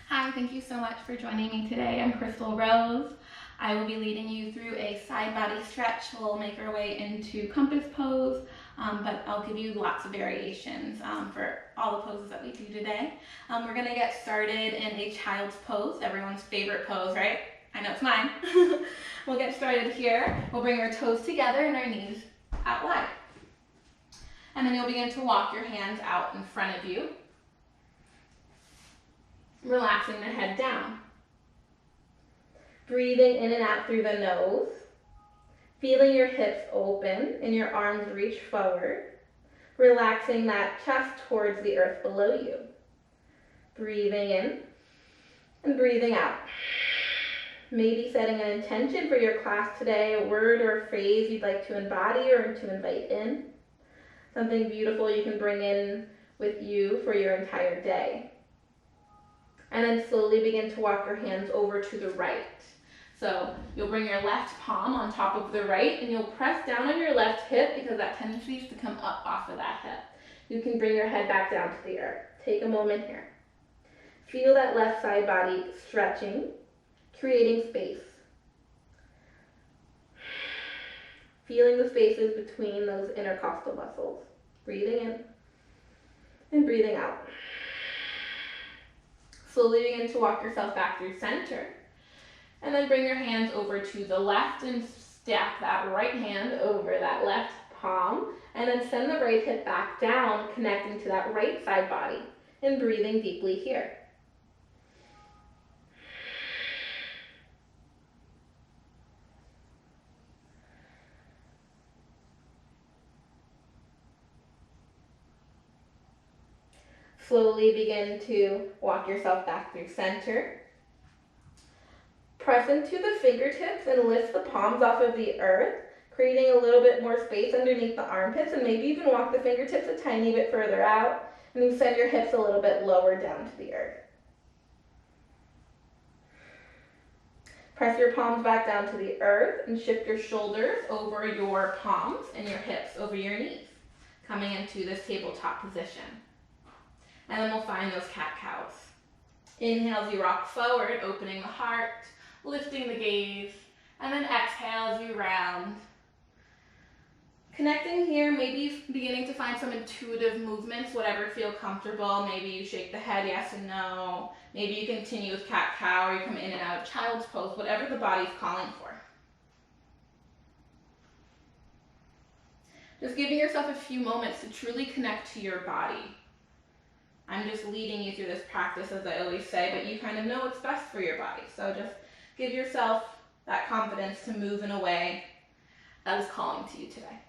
Hi, thank you so much for joining me today. I'm Crystal Rose. I will be leading you through a side body stretch. We'll make our way into compass pose, but I'll give you lots of variations for all the poses that we do today. We're gonna get started in a child's pose, everyone's favorite pose, right? I know it's mine. We'll get started here. We'll bring our toes together and our knees out wide. And then you'll begin to walk your hands out in front of you, relaxing the head down. Breathing in and out through the nose. Feeling your hips open and your arms reach forward. Relaxing that chest towards the earth below you. Breathing in and breathing out. Maybe setting an intention for your class today, a word or a phrase you'd like to embody or to invite in. Something beautiful you can bring in with you for your entire day. And then slowly begin to walk your hands over to the right. So you'll bring your left palm on top of the right and you'll press down on your left hip because that tendency is to come up off of that hip. You can bring your head back down to the earth. Take a moment here. Feel that left side body stretching, creating space. Feeling the spaces between those intercostal muscles. Breathing in and breathing out. Slowly begin to walk yourself back through center. And then bring your hands over to the left and stack that right hand over that left palm. And then send the right hip back down, connecting to that right side body. And breathing deeply here. Slowly begin to walk yourself back through center. Press into the fingertips and lift the palms off of the earth, creating a little bit more space underneath the armpits, and maybe even walk the fingertips a tiny bit further out, and then send your hips a little bit lower down to the earth. Press your palms back down to the earth and shift your shoulders over your palms and your hips over your knees, coming into this tabletop position. And then we'll find those cat-cows. Inhale as you rock forward, opening the heart, lifting the gaze, and then exhale as you round. Connecting here, maybe beginning to find some intuitive movements, whatever feel comfortable. Maybe you shake the head yes and no. Maybe you continue with cat-cow or you come in and out of child's pose, whatever the body's calling for. Just giving yourself a few moments to truly connect to your body. I'm just leading you through this practice, as I always say, but you kind of know what's best for your body. So just give yourself that confidence to move in a way that is calling to you today.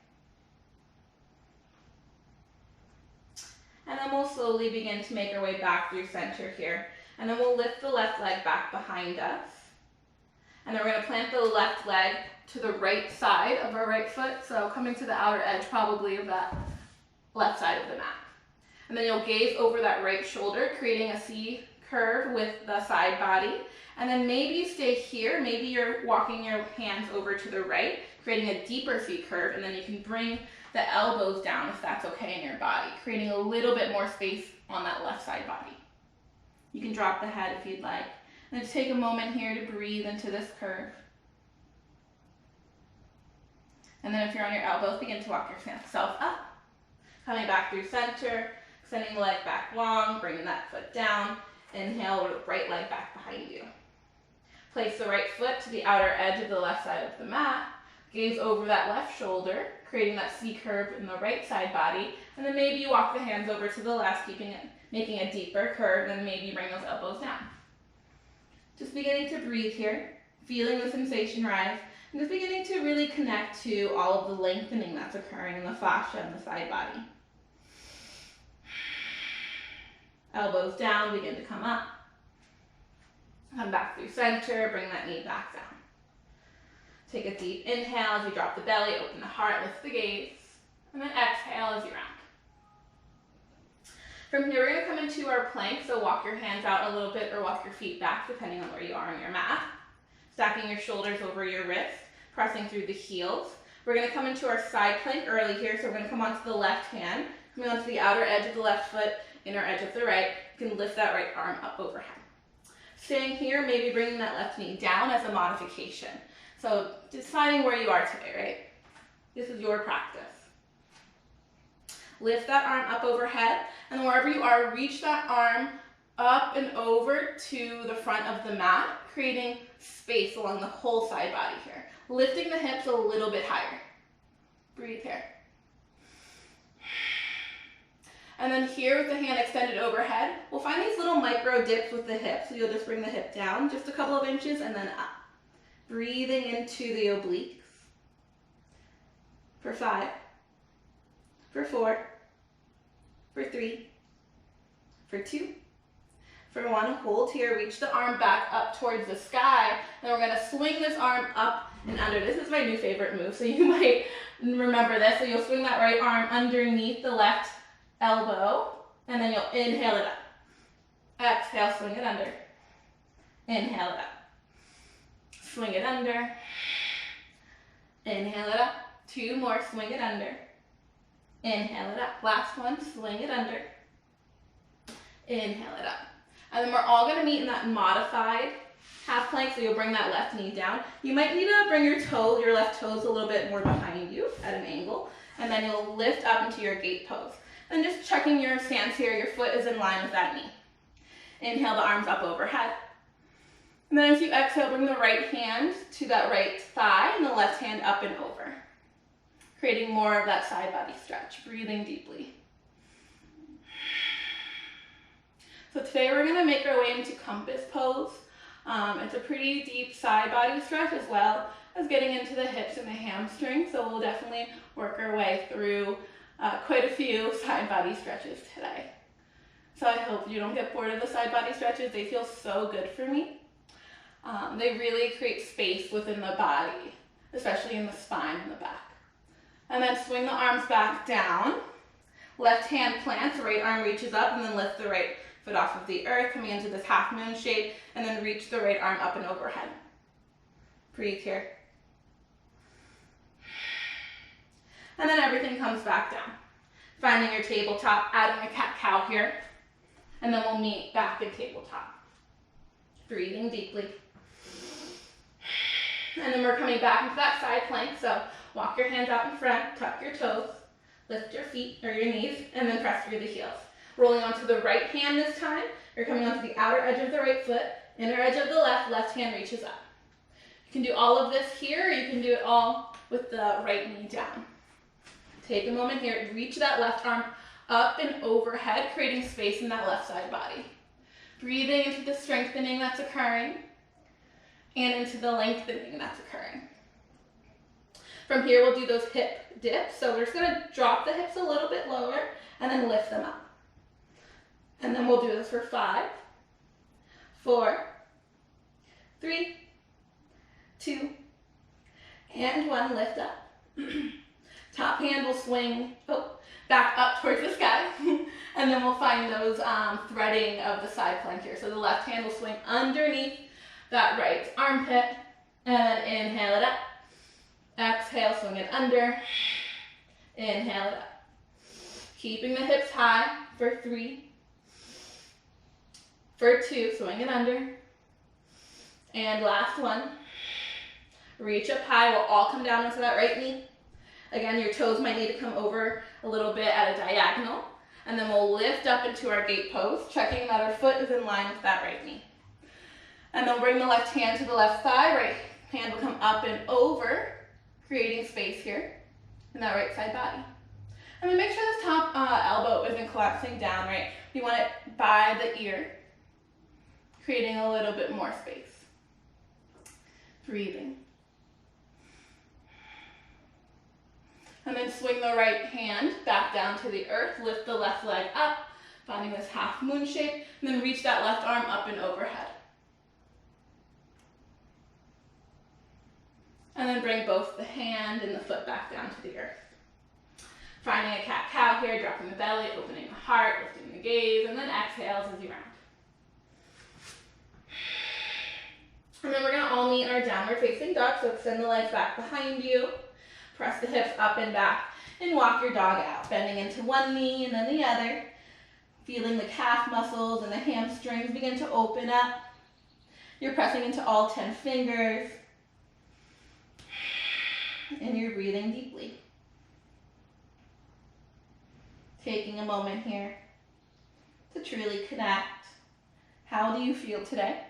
And then we'll slowly begin to make our way back through center here. And then we'll lift the left leg back behind us. And then we're going to plant the left leg to the right side of our right foot. So coming to the outer edge probably of that left side of the mat. And then you'll gaze over that right shoulder, creating a C curve with the side body. And then maybe you stay here. Maybe you're walking your hands over to the right, creating a deeper C curve. And then you can bring the elbows down if that's okay in your body, creating a little bit more space on that left side body. You can drop the head if you'd like. And then just take a moment here to breathe into this curve. And then if you're on your elbows, begin to walk yourself up. Coming back through center. Sending the leg back long, bringing that foot down. Inhale, right leg back behind you. Place the right foot to the outer edge of the left side of the mat. Gaze over that left shoulder, creating that C curve in the right side body. And then maybe you walk the hands over to the left, making a deeper curve, and maybe bring those elbows down. Just beginning to breathe here, feeling the sensation rise, and just beginning to really connect to all of the lengthening that's occurring in the fascia and the side body. Elbows down, begin to come up. Come back through center, bring that knee back down. Take a deep inhale as you drop the belly, open the heart, lift the gaze. And then exhale as you round. From here, we're going to come into our plank, so walk your hands out a little bit or walk your feet back, depending on where you are on your mat. Stacking your shoulders over your wrists, pressing through the heels. We're going to come into our side plank early here, so we're going to come onto the left hand, coming onto the outer edge of the left foot, inner edge of the right. You can lift that right arm up overhead. Staying here, maybe bringing that left knee down as a modification. So deciding where you are today, right? This is your practice. Lift that arm up overhead, and wherever you are, reach that arm up and over to the front of the mat, creating space along the whole side body here. Lifting the hips a little bit higher. Breathe here. And then here with the hand extended overhead, we'll find these little micro dips with the hips. So you'll just bring the hip down just a couple of inches and then up. Breathing into the obliques. For 5, for 4, for 3, for 2, for 1. Hold here, reach the arm back up towards the sky. Then we're gonna swing this arm up and under. This is my new favorite move, so you might remember this. So you'll swing that right arm underneath the left elbow, and then you'll inhale it up. Exhale, swing it under. Inhale it up. Swing it under. Inhale it up. 2 more, swing it under. Inhale it up. Last one, swing it under. Inhale it up. And then we're all gonna meet in that modified half plank, so you'll bring that left knee down. You might need to bring your left toes a little bit more behind you at an angle, and then you'll lift up into your gate pose. And just checking your stance here, your foot is in line with that knee. Inhale the arms up overhead. And then as you exhale, bring the right hand to that right thigh and the left hand up and over, creating more of that side body stretch, breathing deeply. So today we're gonna make our way into compass pose. It's a pretty deep side body stretch as well as getting into the hips and the hamstrings. So we'll definitely work our way through quite a few side body stretches today. So I hope you don't get bored of the side body stretches. They feel so good for me. They really create space within the body, especially in the spine and the back. And then swing the arms back down. Left hand plants, right arm reaches up, and then lift the right foot off of the earth, coming into this half moon shape, and then reach the right arm up and overhead. Breathe here. And then everything comes back down. Finding your tabletop, adding a cat-cow here, and then we'll meet back in tabletop. Breathing deeply. And then we're coming back into that side plank, so walk your hands out in front, tuck your toes, lift your feet or your knees, and then press through the heels. Rolling onto the right hand this time, you're coming onto the outer edge of the right foot, inner edge of the left hand reaches up. You can do all of this here, or you can do it all with the right knee down. Take a moment here, reach that left arm up and overhead, creating space in that left side body. Breathing into the strengthening that's occurring and into the lengthening that's occurring. From here, we'll do those hip dips. So we're just gonna drop the hips a little bit lower and then lift them up. And then we'll do this for 5, 4, 3, 2, and 1, lift up. Top hand will swing back up towards the sky, and then we'll find those threading of the side plank here. So the left hand will swing underneath that right armpit, and then inhale it up. Exhale, swing it under. Inhale it up. Keeping the hips high for 3, for 2, swing it under. And last one. Reach up high, we'll all come down into that right knee. Again, your toes might need to come over a little bit at a diagonal. And then we'll lift up into our gate pose, checking that our foot is in line with that right knee. And then bring the left hand to the left thigh, right hand will come up and over, creating space here in that right side body. And then make sure this top elbow isn't collapsing down, right? You want it by the ear, creating a little bit more space. Breathing. And then swing the right hand back down to the earth, lift the left leg up, finding this half moon shape, and then reach that left arm up and overhead. And then bring both the hand and the foot back down to the earth. Finding a cat-cow here, dropping the belly, opening the heart, lifting the gaze, and then exhales as you round. And then we're gonna all meet in our downward facing dog, so extend the legs back behind you. Press the hips up and back and walk your dog out, bending into one knee and then the other. Feeling the calf muscles and the hamstrings begin to open up. You're pressing into all 10 fingers, and you're breathing deeply. Taking a moment here to truly connect. How do you feel today?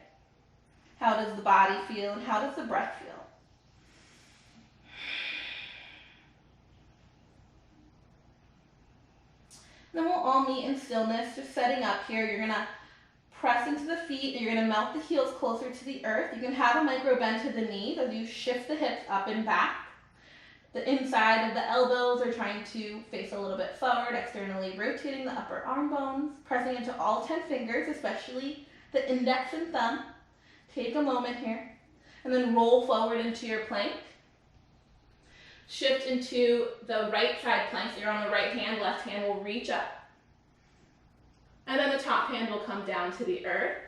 How does the body feel, and how does the breath feel? Then we'll all meet in stillness, just setting up here. You're gonna press into the feet, and you're gonna melt the heels closer to the earth. You can have a micro bend to the knees as you shift the hips up and back. The inside of the elbows are trying to face a little bit forward, externally rotating the upper arm bones, pressing into all 10 fingers, especially the index and thumb. Take a moment here, and then roll forward into your plank. Shift into the right side plank, so you're on the right hand, left hand will reach up. And then the top hand will come down to the earth.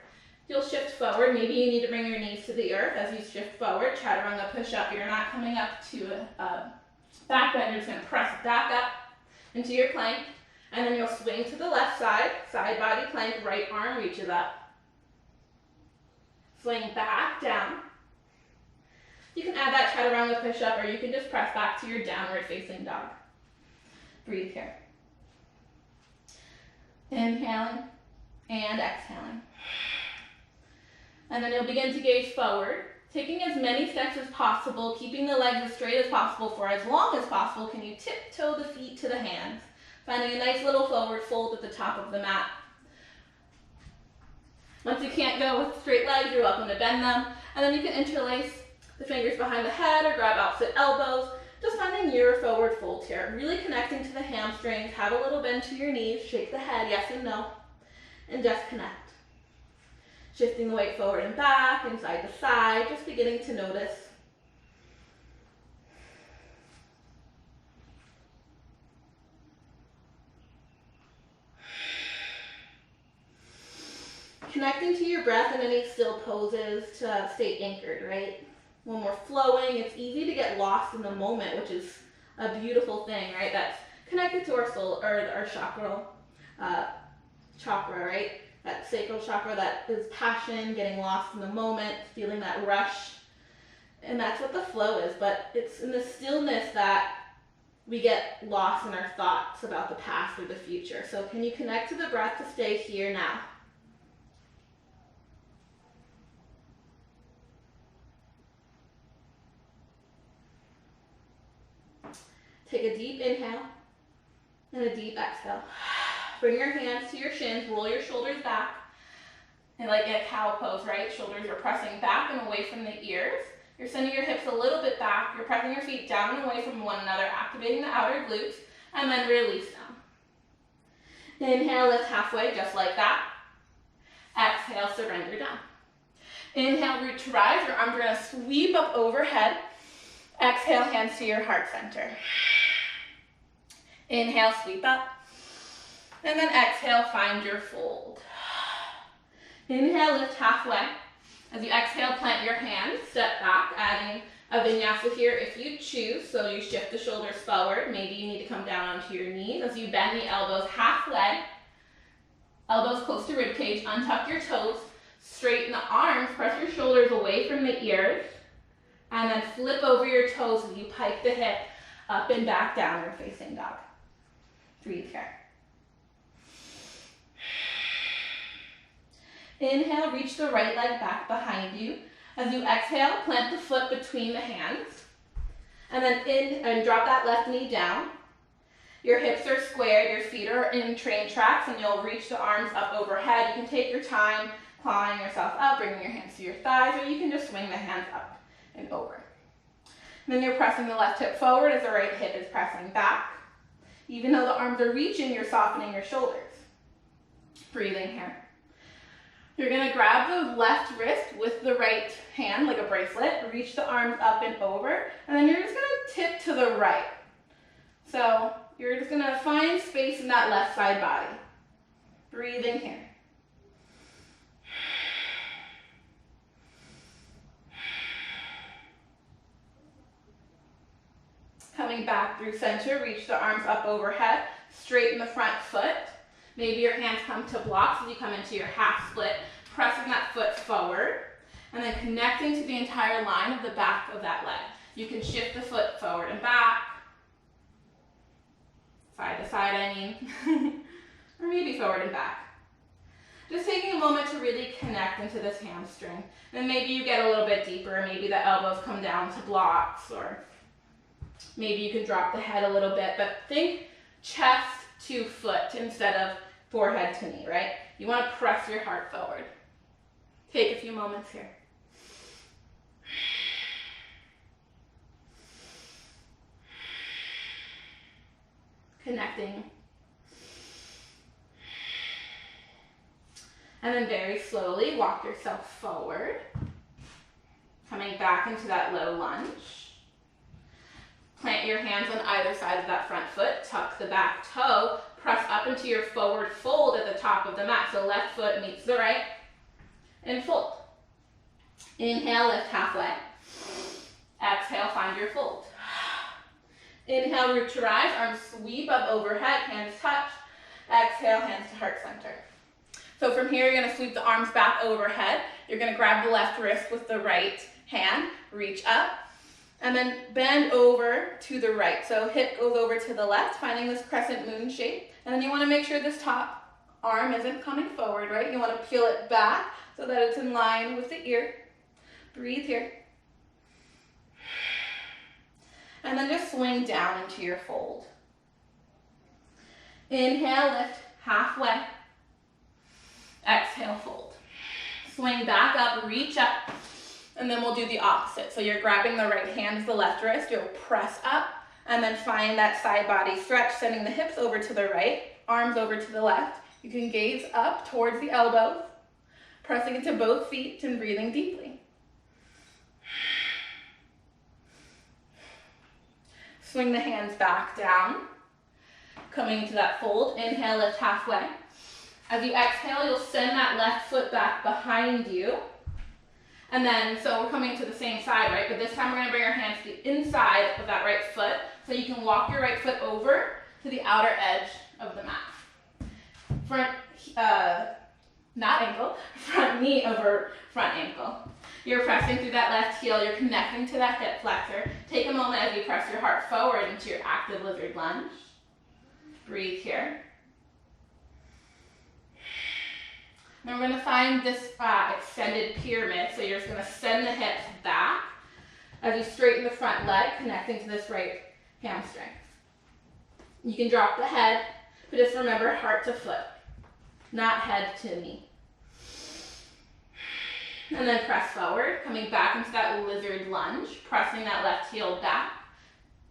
You'll shift forward. Maybe you need to bring your knees to the earth as you shift forward. Chaturanga push up. You're not coming up to a back bend. You're just going to press back up into your plank. And then you'll swing to the left side, side body plank, right arm reaches up. Swing back down. You can add that chaturanga push up, or you can just press back to your downward facing dog. Breathe here. Inhaling and exhaling. And then you'll begin to gaze forward, taking as many steps as possible, keeping the legs as straight as possible for as long as possible. Can you tiptoe the feet to the hands? Finding a nice little forward fold at the top of the mat. Once you can't go with straight legs, you're welcome to bend them. And then you can interlace the fingers behind the head or grab opposite elbows. Just finding your forward fold here. Really connecting to the hamstrings. Have a little bend to your knees. Shake the head, yes and no. And just connect. Shifting the weight forward and back, inside to side. Just beginning to notice. Connecting to your breath in any still poses to stay anchored, right? When we're flowing, it's easy to get lost in the moment, which is a beautiful thing, right? That's connected to our soul, or our chakra, right? That sacral chakra, that is passion, getting lost in the moment, feeling that rush. And that's what the flow is, but it's in the stillness that we get lost in our thoughts about the past or the future. So can you connect to the breath to stay here now? Take a deep inhale and a deep exhale. Bring your hands to your shins, roll your shoulders back, and like a cow pose, right? Shoulders are pressing back and away from the ears. You're sending your hips a little bit back. You're pressing your feet down and away from one another, activating the outer glutes, and then release them. Inhale, lift halfway, just like that. Exhale, surrender down. Inhale, root to rise. Your arms are going to sweep up overhead. Exhale, hands to your heart center. Inhale, sweep up. And then exhale, find your fold. Inhale, lift halfway. As you exhale, plant your hands, step back, adding a vinyasa here if you choose. So you shift the shoulders forward. Maybe you need to come down onto your knees. As you bend the elbows halfway, elbows close to rib cage, untuck your toes, straighten the arms, press your shoulders away from the ears, and then flip over your toes as you pike the hip up and back, downward facing dog. Breathe here. Inhale, reach the right leg back behind you. As you exhale, plant the foot between the hands. And then drop that left knee down. Your hips are squared, your feet are in train tracks, and you'll reach the arms up overhead. You can take your time clawing yourself up, bringing your hands to your thighs, or you can just swing the hands up and over. And then you're pressing the left hip forward as the right hip is pressing back. Even though the arms are reaching, you're softening your shoulders. Breathing here. You're going to grab the left wrist with the right hand like a bracelet, reach the arms up and over, and then you're just going to tip to the right. So you're just going to find space in that left side body. Breathe in here. Coming back through center, reach the arms up overhead, straighten the front foot. Maybe your hands come to blocks as you come into your half split, pressing that foot forward. And connecting to the entire line of the back of that leg. You can shift the foot forward and back, side to side I mean, or maybe forward and back. Just taking a moment to really connect into this hamstring. Then maybe you get a little bit deeper, maybe the elbows come down to blocks, or maybe you can drop the head a little bit, but think chest to foot instead of forehead to knee, right? You want to press your heart forward. Take a few moments here. Connecting. And then very slowly walk yourself forward. Coming back into that low lunge. Plant your hands on either side of that front foot. Tuck the back toe. Press up into your forward fold at the top of the mat. So left foot meets the right. And fold. Inhale, lift halfway. Exhale, find your fold. Inhale, root to rise. Arms sweep up overhead. Hands touch. Exhale, hands to heart center. So from here, you're going to sweep the arms back overhead. You're going to grab the left wrist with the right hand. Reach up. And then bend over to the right. So hip goes over to the left, finding this crescent moon shape. And then you want to make sure this top arm isn't coming forward, right? You want to peel it back so that it's in line with the ear. Breathe here. And then just swing down into your fold. Inhale, lift halfway. Exhale, fold. Swing back up, reach up, and then we'll do the opposite. So you're grabbing the right hand with the left wrist, you'll press up, and then find that side body stretch, sending the hips over to the right, arms over to the left. You can gaze up towards the elbows, pressing into both feet and breathing deeply. Swing the hands back down, coming into that fold. Inhale, lift halfway. As you exhale, you'll send that left foot back behind you. And then, so we're coming to the same side, right? But this time we're going to bring our hands to the inside of that right foot. So you can walk your right foot over to the outer edge of the mat. Not ankle, front knee over front ankle. You're pressing through that left heel. You're connecting to that hip flexor. Take a moment as you press your heart forward into your active lizard lunge. Breathe here. Now we're going to find this extended pyramid, so you're just going to send the hips back as you straighten the front leg, connecting to this right hamstring. You can drop the head, but just remember heart to foot, not head to knee. And then press forward, coming back into that lizard lunge, pressing that left heel back,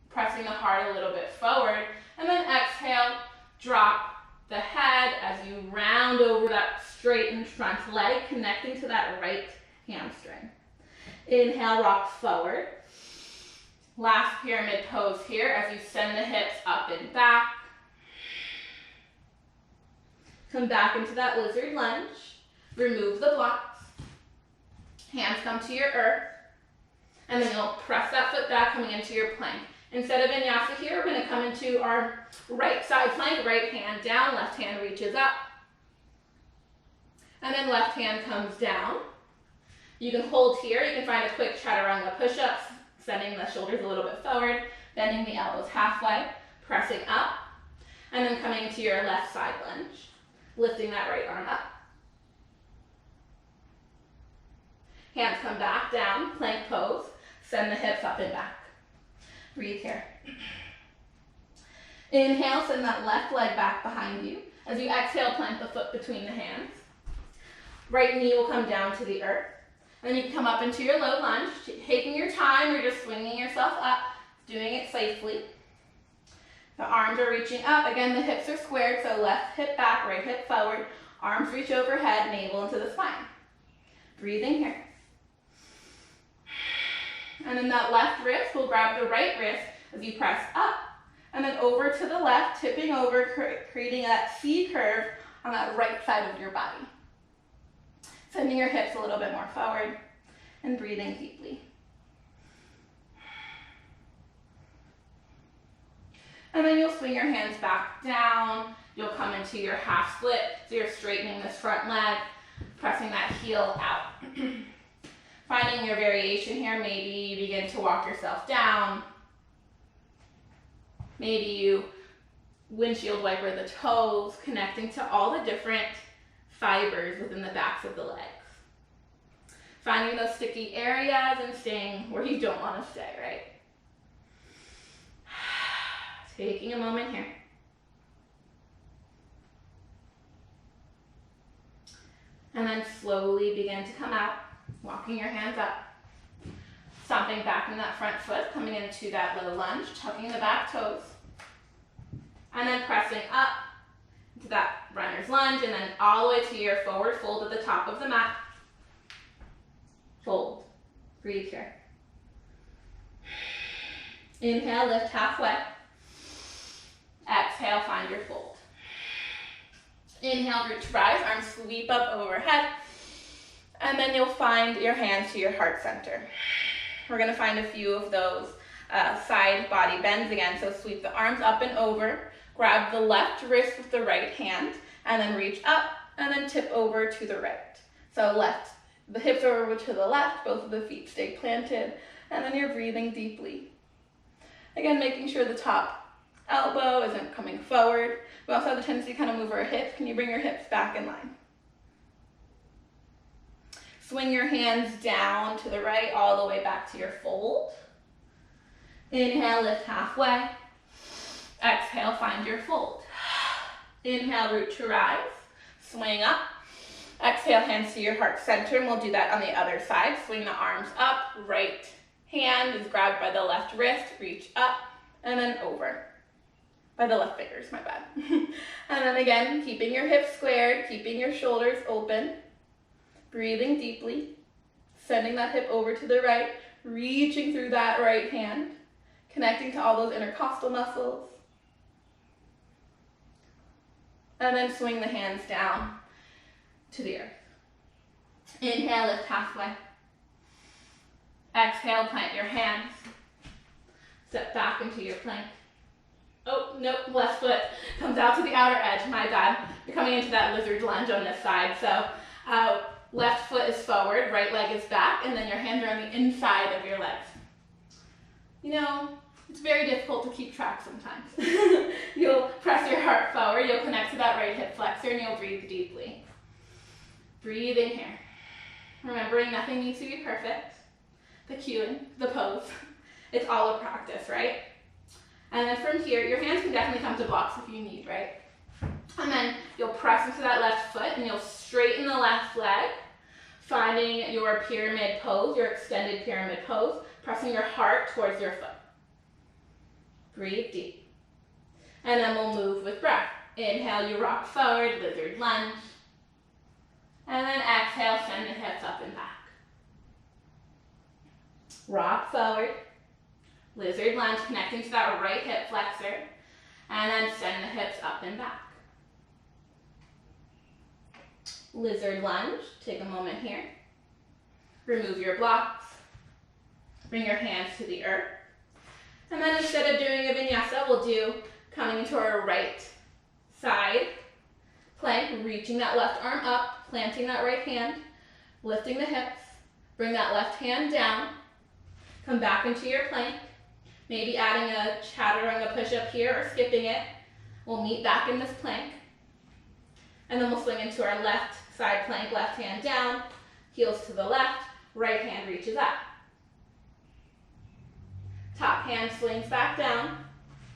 pressing the heart a little bit forward, and then exhale, drop the head as you round over that straightened front leg, connecting to that right hamstring. Inhale, rock forward. Last pyramid pose here as you send the hips up and back. Come back into that lizard lunge. Remove the blocks. Hands come to your earth. And then you'll press that foot back, coming into your plank. Instead of vinyasa here, we're going to come into our right side plank, right hand down, left hand reaches up. And then left hand comes down. You can hold here. You can find a quick chaturanga push-ups, sending the shoulders a little bit forward, bending the elbows halfway, pressing up, and then coming into your left side lunge, lifting that right arm up. Hands come back down, plank pose, send the hips up and back. Breathe here. Inhale, send that left leg back behind you. As you exhale, plant the foot between the hands. Right knee will come down to the earth. Then you can come up into your low lunge, taking your time, you're just swinging yourself up, doing it safely. The arms are reaching up. Again, the hips are squared, so left hip back, right hip forward. Arms reach overhead, navel into the spine. Breathing here. And then that left wrist will grab the right wrist as you press up. And then over to the left, tipping over, creating that C curve on that right side of your body. Sending your hips a little bit more forward and breathing deeply. And then you'll swing your hands back down. You'll come into your half split. So you're straightening this front leg, pressing that heel out. Finding your variation here, maybe you begin to walk yourself down. Maybe you windshield wiper the toes, connecting to all the different fibers within the backs of the legs. Finding those sticky areas and staying where you don't want to stay, right? Taking a moment here. And then slowly begin to come out, walking your hands up. Stomping back in that front foot, coming into that low lunge, tucking the back toes. And then pressing up to that runner's lunge, and then all the way to your forward fold at the top of the mat. Fold. Breathe here. Inhale, lift halfway. Exhale, find your fold. Inhale, root to rise, arms sweep up overhead. And then you'll find your hands to your heart center. We're going to find a few of those side body bends again. So sweep the arms up and over. Grab the left wrist with the right hand. And then reach up and then tip over to the right. So left, the hips are over to the left. Both of the feet stay planted. And then you're breathing deeply. Again, making sure the top elbow isn't coming forward. We also have the tendency to kind of move our hips. Can you bring your hips back in line? Swing your hands down to the right, all the way back to your fold. Inhale, lift halfway. Exhale, find your fold. Inhale, root to rise. Swing up. Exhale, hands to your heart center, and we'll do that on the other side. Swing the arms up. Right hand is grabbed by the left wrist. Reach up, and then over. By the left fingers, my bad. And then again, keeping your hips squared, keeping your shoulders open. Breathing deeply, sending that hip over to the right, reaching through that right hand, connecting to all those intercostal muscles. And then swing the hands down to the earth. Inhale, lift halfway. Exhale, plant your hands. Step back into your plank. Oh, nope, left foot comes out to the outer edge, my bad. You're coming into that lizard lunge on this side, so left foot is forward, right leg is back, and then your hands are on the inside of your legs. You know, it's very difficult to keep track sometimes. You'll press your heart forward, you'll connect to that right hip flexor, and you'll breathe deeply. Breathing here. Remembering nothing needs to be perfect. The cueing, the pose. It's all a practice, right? And then from here, your hands can definitely come to blocks if you need, right? And then you'll press into that left foot and you'll straighten the left leg, finding your pyramid pose, your extended pyramid pose, pressing your heart towards your foot. Breathe deep. And then we'll move with breath. Inhale, you rock forward, lizard lunge. And then exhale, send the hips up and back. Rock forward, lizard lunge, connecting to that right hip flexor. And then send the hips up and back. Lizard lunge, take a moment here. Remove your blocks. Bring your hands to the earth. And then instead of doing a vinyasa, we'll do coming into our right side plank, reaching that left arm up, planting that right hand, lifting the hips, bring that left hand down, come back into your plank, maybe adding a chaturanga push-up here or skipping it. We'll meet back in this plank. And then we'll swing into our left side plank, left hand down, heels to the left, right hand reaches up. Top hand swings back down.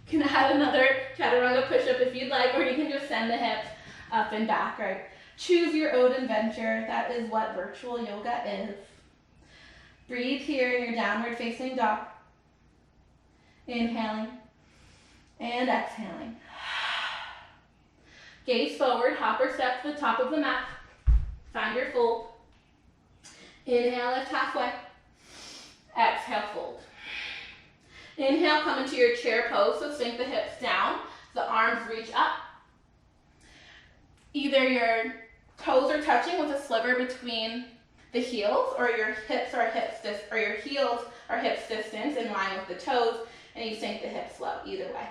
You can add another chaturanga push-up if you'd like, or you can just send the hips up and back, right? Choose your own adventure. That is what virtual yoga is. Breathe here in your downward facing dog. Inhaling and exhaling. Gaze forward, hop or step to the top of the mat. Find your fold. Inhale, lift halfway. Exhale, fold. Inhale, come into your chair pose, so sink the hips down, the arms reach up. Either your toes are touching with a sliver between the heels, or your hips are your heels are hips distance in line with the toes, and you sink the hips low, either way.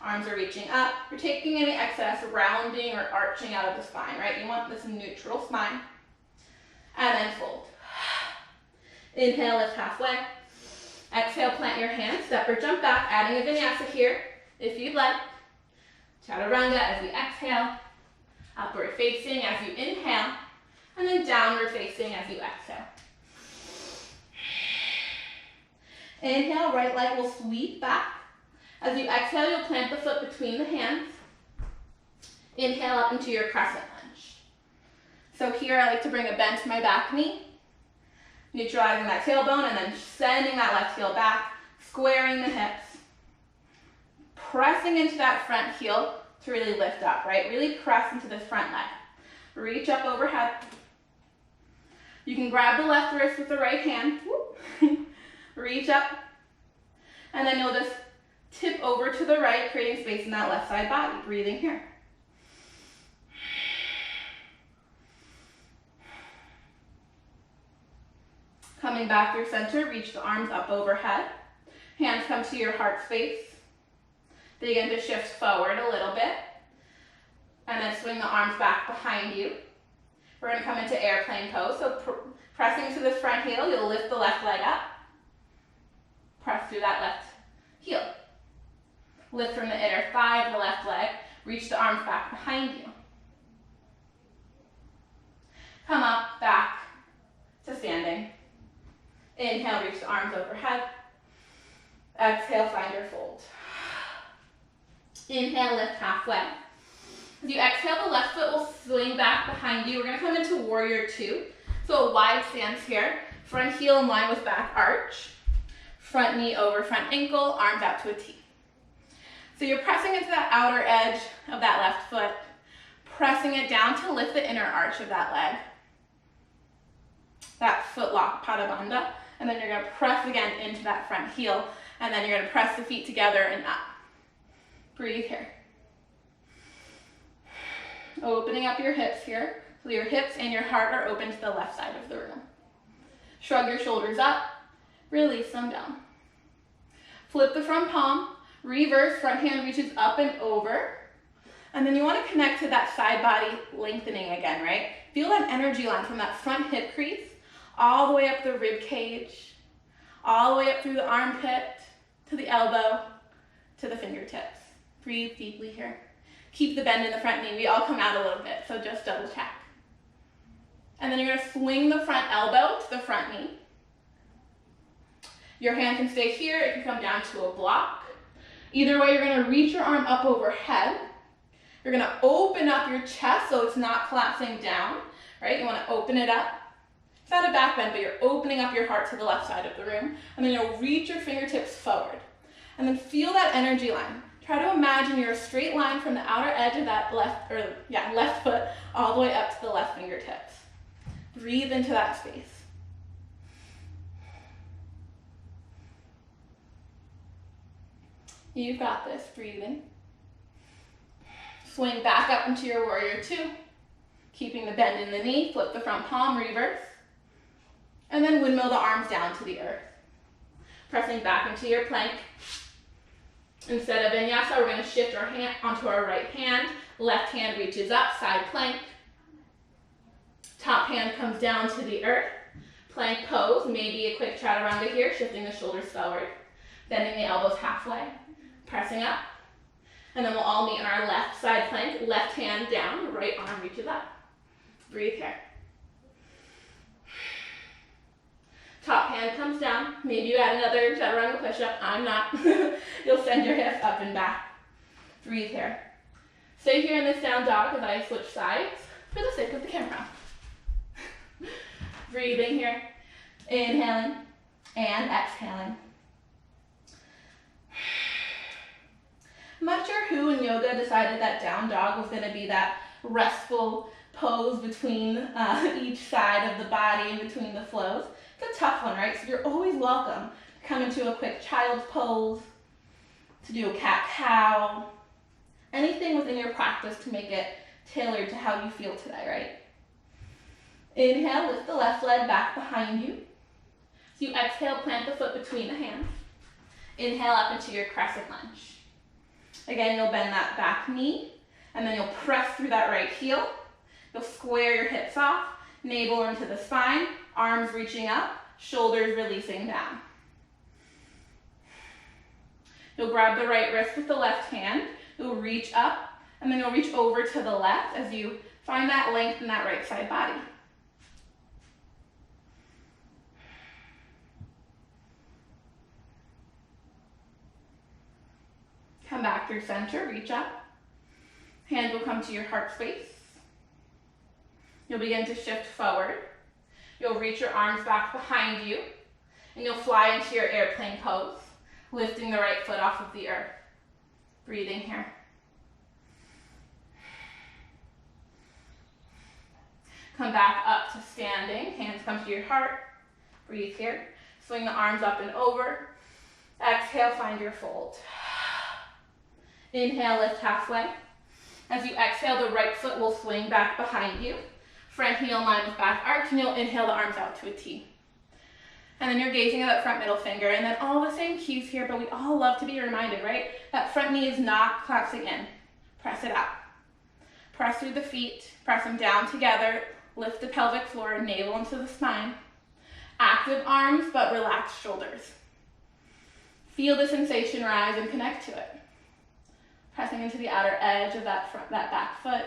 Arms are reaching up. You're taking any excess rounding or arching out of the spine, right? You want this neutral spine. And then fold. Inhale, lift halfway. Exhale, plant your hands, step or jump back, adding a vinyasa here if you'd like. Chaturanga as we exhale. Upward facing as you inhale. And then downward facing as you exhale. Inhale, right leg will sweep back. As you exhale, you'll plant the foot between the hands. Inhale up into your crescent lunge. So here I like to bring a bend to my back knee, neutralizing that tailbone and then sending that left heel back, squaring the hips, pressing into that front heel to really lift up, right? Really press into this front leg. Reach up overhead. You can grab the left wrist with the right hand. Reach up. And then you'll just tip over to the right, creating space in that left side body. Breathing here. Coming back through center, reach the arms up overhead. Hands come to your heart space. Begin to shift forward a little bit. And then swing the arms back behind you. We're going to come into airplane pose. So pressing to the front heel, you'll lift the left leg up. Press through that left heel. Lift from the inner thigh of the left leg. Reach the arms back behind you. Come up, back to standing. Inhale, reach the arms overhead. Exhale, find your fold. Inhale, lift halfway. As you exhale, the left foot will swing back behind you. We're going to come into warrior two. So a wide stance here. Front heel in line with back arch. Front knee over front ankle, arms out to a T. So you're pressing into that outer edge of that left foot, pressing it down to lift the inner arch of that leg. That foot lock, Pada Bandha. And then you're going to press again into that front heel. And then you're going to press the feet together and up. Breathe here. Opening up your hips here. So your hips and your heart are open to the left side of the room. Shrug your shoulders up. Release them down. Flip the front palm. Reverse, front hand reaches up and over. And then you want to connect to that side body lengthening again, right? Feel that energy line from that front hip crease all the way up the rib cage, all the way up through the armpit, to the elbow, to the fingertips. Breathe deeply here. Keep the bend in the front knee. We all come out a little bit, so just double check. And then you're going to swing the front elbow to the front knee. Your hand can stay here. It can come down to a block. Either way, you're going to reach your arm up overhead. You're going to open up your chest so it's not collapsing down, right? You want to open it up. It's not a back bend, but you're opening up your heart to the left side of the room. And then you'll reach your fingertips forward. And then feel that energy line. Try to imagine you're a straight line from the outer edge of that left foot all the way up to the left fingertips. Breathe into that space. You've got this. Breathing. Swing back up into your warrior two. Keeping the bend in the knee. Flip the front palm, reverse. And then windmill the arms down to the earth. Pressing back into your plank. Instead of vinyasa, we're going to shift our hand onto our right hand. Left hand reaches up, side plank. Top hand comes down to the earth. Plank pose, maybe a quick chaturanga here, shifting the shoulders forward. Bending the elbows halfway. Pressing up. And then we'll all meet in our left side plank. Left hand down, right arm reaches up. Breathe here. Top hand comes down. Maybe you add another chaturanga push-up. I'm not. You'll send your hips up and back. Breathe here. Stay here in this down dog as I switch sides for the sake of the camera. Breathing here. Inhaling and exhaling. I'm not sure who in yoga decided that down dog was going to be that restful pose between each side of the body and between the flows. It's a tough one, right? So you're always welcome to come into a quick child's pose, to do a cat-cow, anything within your practice to make it tailored to how you feel today, right? Inhale, lift the left leg back behind you. So you exhale, plant the foot between the hands. Inhale up into your crescent lunge. Again, you'll bend that back knee, and then you'll press through that right heel. You'll square your hips off, navel into the spine, arms reaching up, shoulders releasing down. You'll grab the right wrist with the left hand. You'll reach up, and then you'll reach over to the left as you find that length in that right side body. Come back through center, reach up. Hand will come to your heart space. You'll begin to shift forward. You'll reach your arms back behind you, and you'll fly into your airplane pose, lifting the right foot off of the earth. Breathing here. Come back up to standing. Hands come to your heart. Breathe here. Swing the arms up and over. Exhale, find your fold. Inhale, lift halfway. As you exhale, the right foot will swing back behind you. Front heel in line with back arch, and you'll inhale the arms out to a T. And then you're gazing at that front middle finger, and then all the same cues here, but we all love to be reminded, right? That front knee is not collapsing in. Press it out. Press through the feet, press them down together, lift the pelvic floor, navel into the spine. Active arms, but relaxed shoulders. Feel the sensation rise and connect to it. Pressing into the outer edge of that back foot,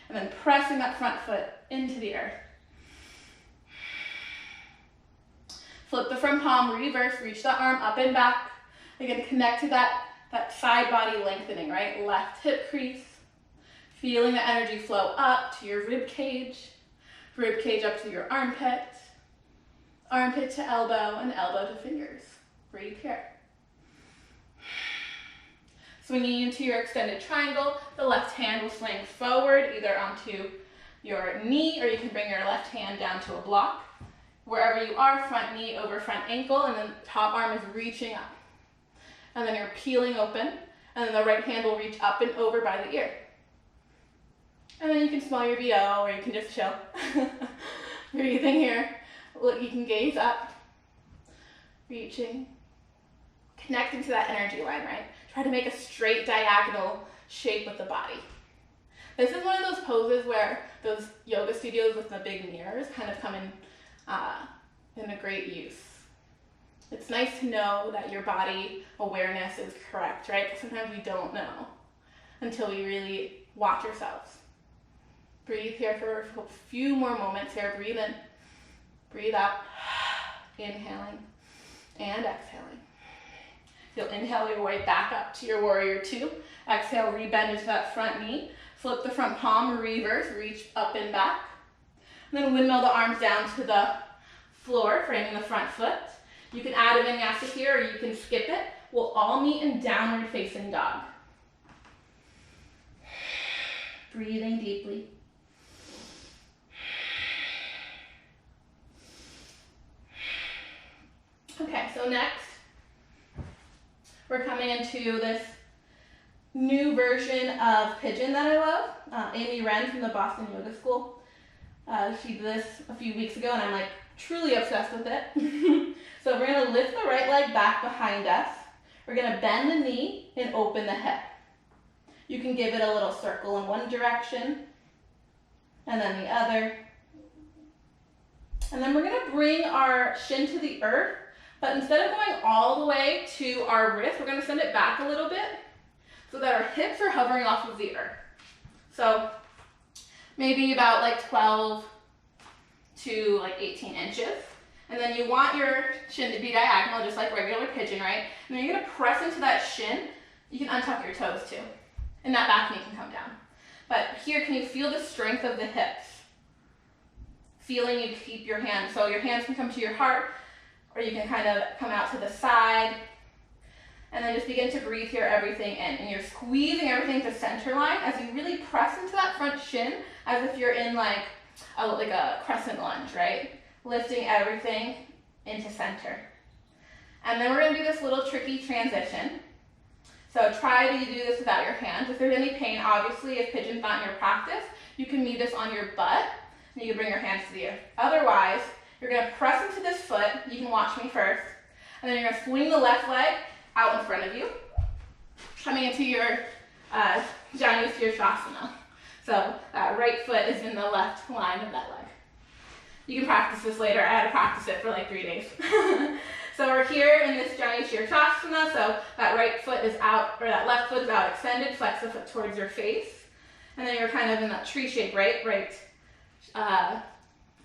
and then pressing that front foot into the earth. Flip the front palm, reverse, reach the arm up and back. Again, connect to that side body lengthening, right? Left hip crease. Feeling the energy flow up to your rib cage up to your armpit to elbow, and elbow to fingers. Breathe here. Swinging into your extended triangle, the left hand will swing forward, either onto your knee, or you can bring your left hand down to a block. Wherever you are, front knee over front ankle, and then top arm is reaching up. And then you're peeling open, and then the right hand will reach up and over by the ear. And then you can smell your VO, or you can just chill. Breathing here. You can gaze up, reaching, connecting to that energy line, right? Try to make a straight diagonal shape with the body. This is one of those poses where those yoga studios with the big mirrors kind of come in a great use. It's nice to know that your body awareness is correct, right? Because sometimes we don't know until we really watch ourselves. Breathe here for a few more moments here. Breathe in, breathe out, inhaling and exhaling. You'll inhale your way back up to your warrior two. Exhale, rebend into that front knee. Flip the front palm, reverse, reach up and back. And then windmill the arms down to the floor, framing the front foot. You can add a vinyasa here, or you can skip it. We'll all meet in downward facing dog. Breathing deeply. Okay, so next, we're coming into this new version of pigeon that I love. Amy Wren from the Boston Yoga School. She did this a few weeks ago, and I'm like truly obsessed with it. So we're gonna lift the right leg back behind us. We're gonna bend the knee and open the hip. You can give it a little circle in one direction, and then the other. And then we're gonna bring our shin to the earth, but instead of going all the way to our wrist, we're gonna send it back a little bit so that our hips are hovering off of the earth. So maybe about like 12 to like 18 inches. And then you want your shin to be diagonal, just like regular pigeon, right? And then you're gonna press into that shin. You can untuck your toes too. And that back knee can come down. But here, can you feel the strength of the hips? Feeling you keep your hands. So your hands can come to your heart, or you can kind of come out to the side. And then just begin to breathe here, everything in. And you're squeezing everything to center line as you really press into that front shin as if you're in like a crescent lunge, right? Lifting everything into center. And then we're gonna do this little tricky transition. So try to do this without your hands. If there's any pain, obviously, if pigeon's not in your practice, you can meet this on your butt, and you can bring your hands to the earth. Otherwise, you're gonna press into this foot. You can watch me first. And then you're gonna swing the left leg out in front of you, coming into your Janu Shirshasana. So that right foot is in the left line of that leg. You can practice this later. I had to practice it for like 3 days. So we're here in this Jani Shirsasana, so that right foot is out, or that left foot is out extended, flex the foot towards your face. And then you're kind of in that tree shape, right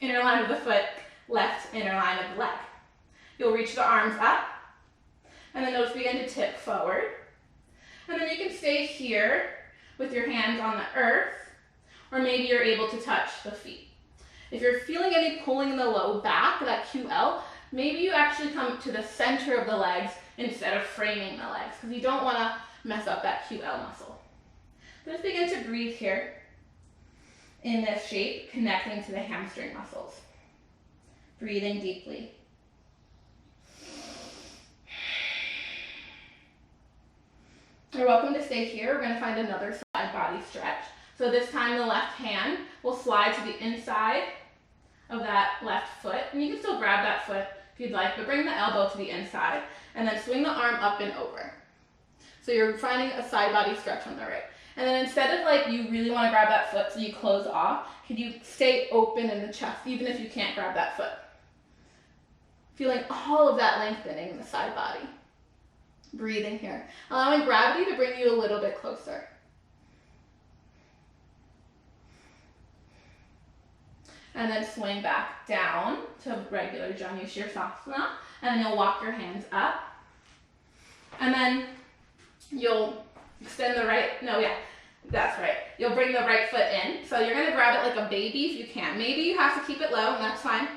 inner line of the foot, left inner line of the leg. You'll reach the arms up, and then those begin to tip forward. And then you can stay here with your hands on the earth, or maybe you're able to touch the feet. If you're feeling any pulling in the low back, that QL, maybe you actually come to the center of the legs instead of framing the legs, because you don't want to mess up that QL muscle. Just begin to breathe here in this shape, connecting to the hamstring muscles. Breathing deeply. You're welcome to stay here. We're going to find another side body stretch. So this time the left hand will slide to the inside of that left foot. And you can still grab that foot if you'd like, but bring the elbow to the inside. And then swing the arm up and over. So you're finding a side body stretch on the right. And then instead of like you really want to grab that foot so you close off, can you stay open in the chest even if you can't grab that foot? Feeling all of that lengthening in the side body. Breathing here. Allowing gravity to bring you a little bit closer. And then swing back down to regular Jani Shirsasana. And then you'll walk your hands up. And then you'll extend the right, that's right. You'll bring the right foot in. So you're gonna grab it like a baby if you can. Maybe you have to keep it low, and that's fine.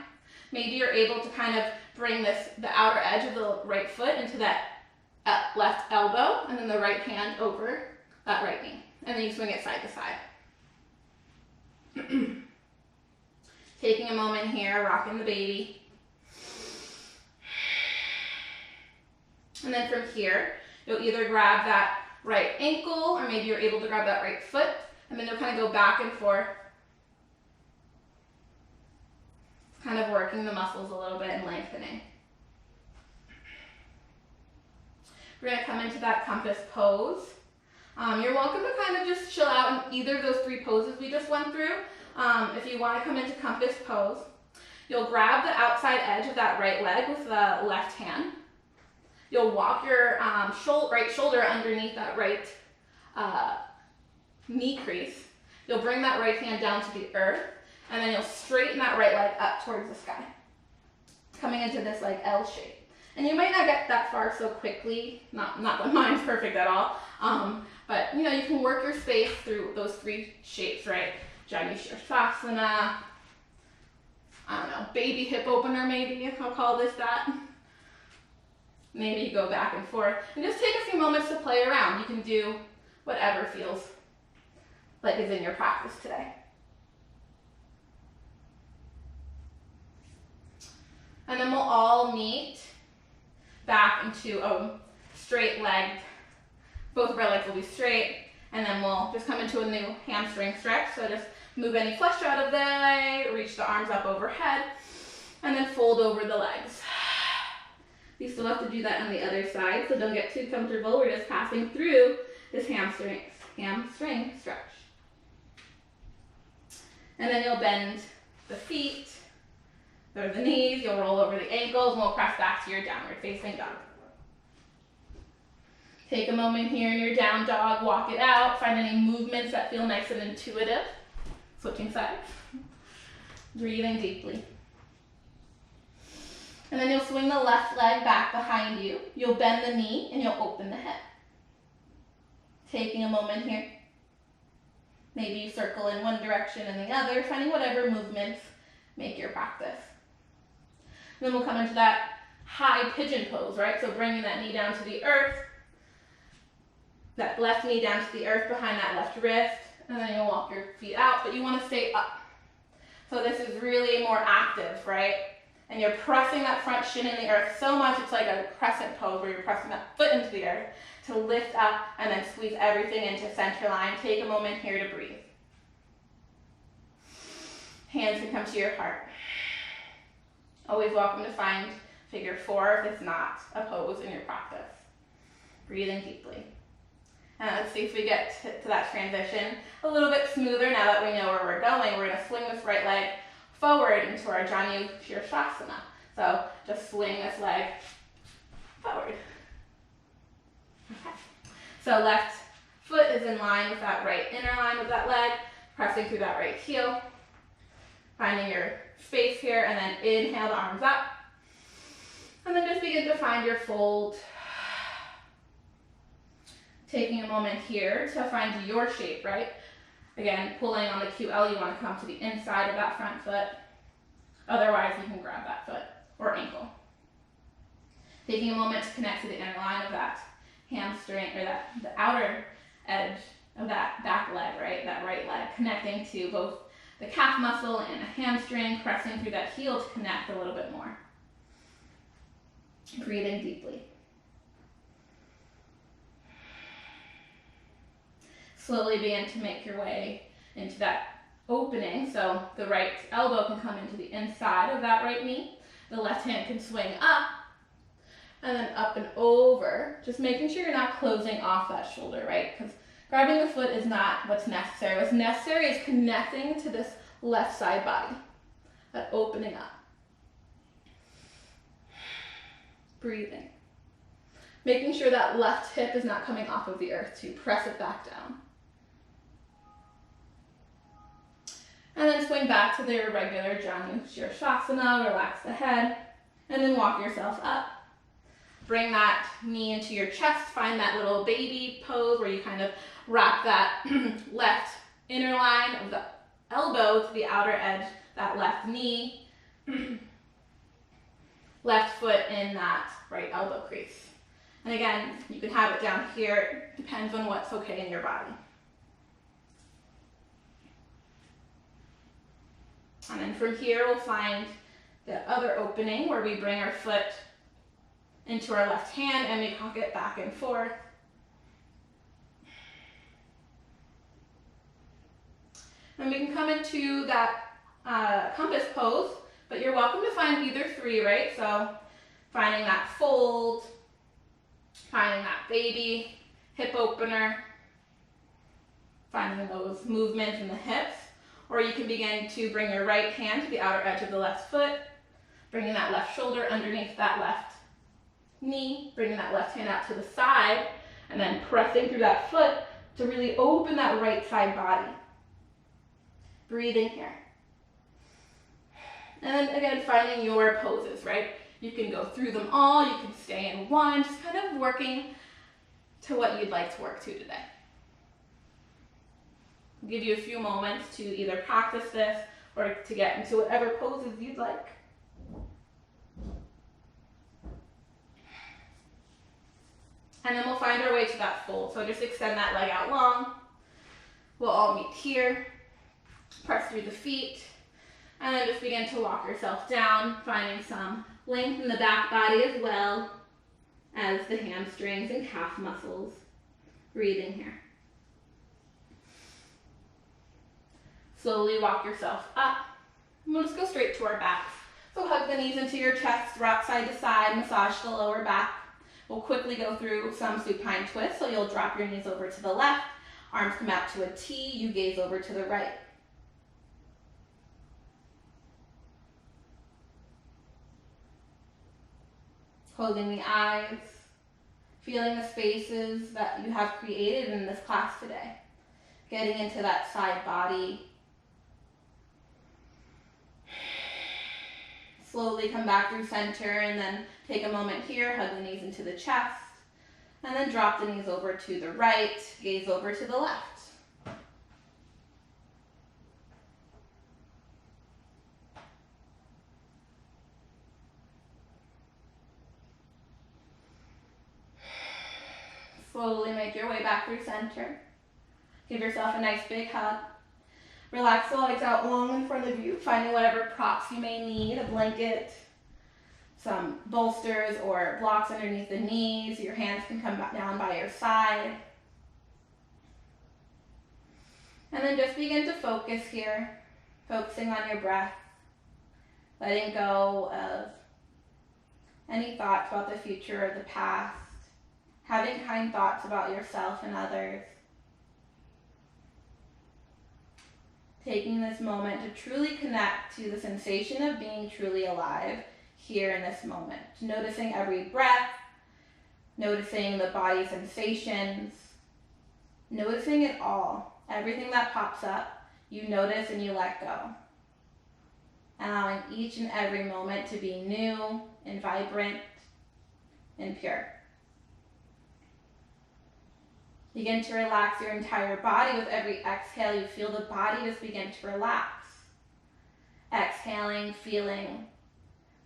Maybe you're able to kind of bring the outer edge of the right foot into that left elbow, and then the right hand over that right knee. And then you swing it side to side. Taking a moment here, rocking the baby. And then from here, you'll either grab that right ankle, or maybe you're able to grab that right foot, and then you'll kind of go back and forth, kind of working the muscles a little bit and lengthening. We're going to come into that compass pose. You're welcome to kind of just chill out in either of those 3 poses we just went through. If you want to come into compass pose, you'll grab the outside edge of that right leg with the left hand. You'll walk your right shoulder underneath that right knee crease. You'll bring that right hand down to the earth, and then you'll straighten that right leg up towards the sky, coming into this like L shape. And you might not get that far so quickly, not that mine's perfect at all, but you can work your space through those 3 shapes, right? Jani Shirsasana, I don't know, baby hip opener maybe, I'll call this that. Maybe you go back and forth, and just take a few moments to play around. You can do whatever feels like is in your practice today. And then we'll all meet back into a straight legged, both of our legs will be straight, and then we'll just come into a new hamstring stretch. So just move any flesh out of the way, reach the arms up overhead, and then fold over the legs. You still have to do that on the other side, so don't get too comfortable. We're just passing through this hamstring stretch. And then you'll bend the feet, or the knees, you'll roll over the ankles, and we'll press back to your downward facing dog. Take a moment here in your down dog, walk it out, find any movements that feel nice and intuitive. Switching sides. Breathing deeply. And then you'll swing the left leg back behind you. You'll bend the knee and you'll open the hip. Taking a moment here. Maybe you circle in one direction and the other, finding whatever movements make your practice. And then we'll come into that high pigeon pose, right? So bringing that knee down to the earth, that left knee down to the earth behind that left wrist, and then you'll walk your feet out, but you want to stay up. So this is really more active, right? And you're pressing that front shin in the earth so much, it's like a crescent pose where you're pressing that foot into the earth to lift up and then squeeze everything into center line. Take a moment here to breathe. Hands can come to your heart. Always welcome to find figure 4 if it's not a pose in your practice. Breathing deeply. And let's see if we get to that transition a little bit smoother now that we know where we're going. We're going to swing this right leg forward into our Janu Shirshasana. So just swing this leg forward. Okay. So left foot is in line with that right inner line of that leg, pressing through that right heel. Finding your space here, and then inhale the arms up. And then just begin to find your fold. Taking a moment here to find your shape, right? Again, pulling on the QL, you want to come to the inside of that front foot. Otherwise, you can grab that foot or ankle. Taking a moment to connect to the inner line of that hamstring, or the outer edge of that back leg, right? That right leg, connecting to both the calf muscle and the hamstring, pressing through that heel to connect a little bit more. Breathing deeply. Slowly begin to make your way into that opening. So the right elbow can come into the inside of that right knee. The left hand can swing up and then up and over. Just making sure you're not closing off that shoulder, right? Because grabbing the foot is not what's necessary. What's necessary is connecting to this left side body, that opening up. Breathing. Making sure that left hip is not coming off of the earth to press it back down. And then swing back to the regular Janu Shirshasana, relax the head, and then walk yourself up. Bring that knee into your chest, find that little baby pose where you kind of wrap that left inner line of the elbow to the outer edge, that left knee, left foot in that right elbow crease. And again, you can have it down here, it depends on what's okay in your body. And then from here, we'll find the other opening where we bring our foot into our left hand and we cock it back and forth. And we can come into that compass pose, but you're welcome to find either three, right? So finding that fold, finding that baby, hip opener, finding those movements in the hips. Or you can begin to bring your right hand to the outer edge of the left foot, bringing that left shoulder underneath that left knee, bringing that left hand out to the side, and then pressing through that foot to really open that right side body. Breathing here. And then again, finding your poses, right? You can go through them all, you can stay in one, just kind of working to what you'd like to work to today. I'll give you a few moments to either practice this or to get into whatever poses you'd like. And then we'll find our way to that fold. So just extend that leg out long. We'll all meet here. Press through the feet. And then just begin to walk yourself down, finding some length in the back body as well as the hamstrings and calf muscles. Breathing here. Slowly walk yourself up. And we'll just go straight to our backs. So hug the knees into your chest, rock side to side, massage the lower back. We'll quickly go through some supine twists. So you'll drop your knees over to the left, arms come out to a T, you gaze over to the right. Closing the eyes, feeling the spaces that you have created in this class today. Getting into that side body. Slowly come back through center and then take a moment here, hug the knees into the chest, and then drop the knees over to the right, gaze over to the left. Slowly make your way back through center. Give yourself a nice big hug. Relax the legs out long in front of you, finding whatever props you may need, a blanket, some bolsters or blocks underneath the knees. Your hands can come back down by your side. And then just begin to focus here, focusing on your breath, letting go of any thoughts about the future or the past, having kind thoughts about yourself and others. Taking this moment to truly connect to the sensation of being truly alive here in this moment. Noticing every breath, noticing the body sensations, noticing it all. Everything that pops up, you notice and you let go. Allowing each and every moment to be new and vibrant and pure. Begin to relax your entire body. With every exhale, you feel the body just begin to relax. Exhaling, feeling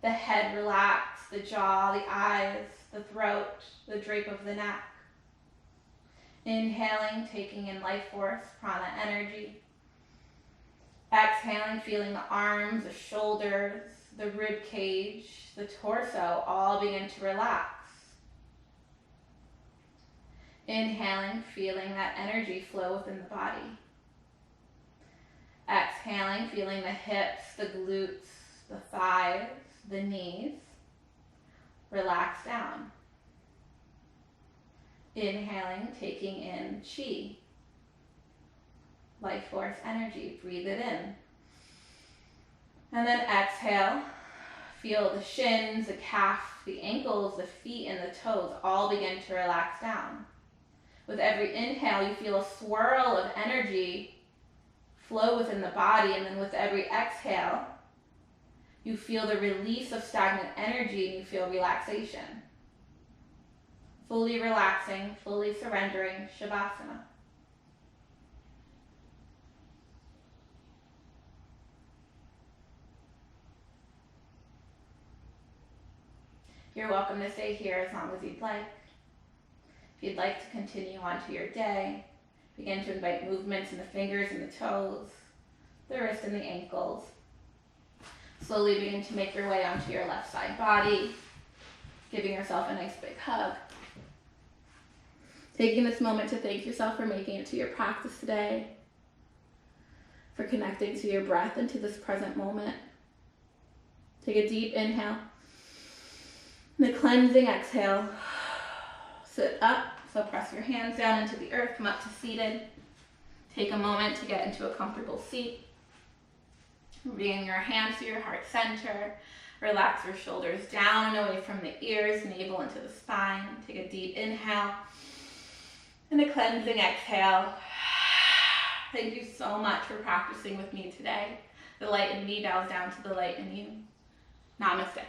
the head relax, the jaw, the eyes, the throat, the drape of the neck. Inhaling, taking in life force, prana energy. Exhaling, feeling the arms, the shoulders, the rib cage, the torso all begin to relax. Inhaling, feeling that energy flow within the body. Exhaling, feeling the hips, the glutes, the thighs, the knees. Relax down. Inhaling, taking in chi. Life force energy. Breathe it in. And then exhale. Feel the shins, the calf, the ankles, the feet, and the toes all begin to relax down. With every inhale, you feel a swirl of energy flow within the body, and then with every exhale, you feel the release of stagnant energy and you feel relaxation. Fully relaxing, fully surrendering, Shavasana. You're welcome to stay here as long as you'd like. If you'd like to continue on to your day, begin to invite movements in the fingers and the toes, the wrist and the ankles. Slowly begin to make your way onto your left side body, giving yourself a nice big hug. Taking this moment to thank yourself for making it to your practice today, for connecting to your breath and to this present moment. Take a deep inhale, and a cleansing exhale. Sit up, so press your hands down into the earth, come up to seated. Take a moment to get into a comfortable seat. Bring your hands to your heart center. Relax your shoulders down and away from the ears, navel into the spine. Take a deep inhale and a cleansing exhale. Thank you so much for practicing with me today. The light in me bows down to the light in you. Namaste.